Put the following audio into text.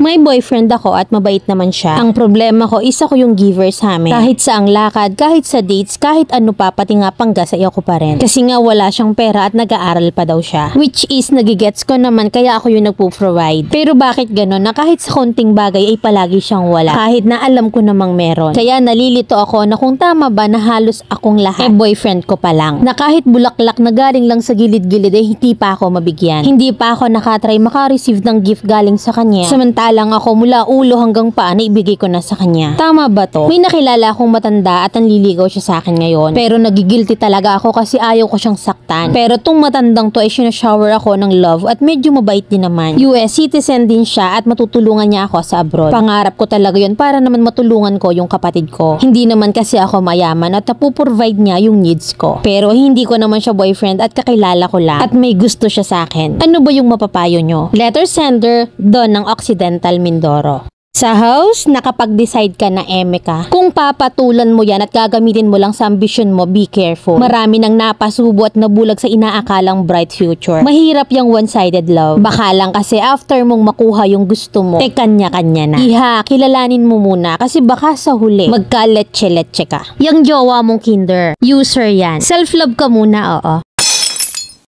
May boyfriend ako at mabait naman siya. Ang problema ko, isa ko yung giver sa amin. Kahit sa ang lakad, kahit sa dates, kahit ano pa, pati nga panggas ay ako pa rin. Kasi nga wala siyang pera at nag-aaral pa daw siya. Which is, nagigets ko naman kaya ako yung nagpo-provide. Pero bakit ganon na kahit sa konting bagay ay palagi siyang wala? Kahit na alam ko namang meron. Kaya nalilito ako na kung tama ba na halos akong lahat boyfriend ko pa lang. Na kahit bulaklak na galing lang sa gilid-gilid ay hindi pa ako mabigyan. Hindi pa ako nakatry makareceive ng gift galing sa kanya. Samantalang ako mula ulo hanggang paa na ibigay ko na sa kanya. Tama ba to? May nakilala akong matanda at nanliligaw siya sa akin ngayon. Pero nagigilty talaga ako kasi ayaw ko siyang saktan. Pero tong matandang to ay sinashower ako ng love at medyo mabait din naman. US citizen din siya at matutulungan niya ako sa abroad. Pangarap ko talaga yun para naman matulungan ko yung kapatid ko. Hindi naman kasi ako mayaman at napuprovide niya yung needs ko. Pero hindi ko naman siya boyfriend at kakilala ko lang. At may gusto siya sa akin. Ano ba yung mapapayo nyo? Letter sender, Don ng Occidental Mindoro. Sa house, nakapag-decide ka na eme ka. Kung papatulan mo yan at gagamitin mo lang sa ambisyon mo, be careful. Marami nang napasubo at nabulag sa inaakalang bright future. Mahirap yung one-sided love. Baka lang kasi after mong makuha yung gusto mo, kanya-kanya na. Iha, kilalanin mo muna kasi baka sa huli, magka-letse-letse ka. Yung jowa mong kinder, user yan. Self-love ka muna, oo.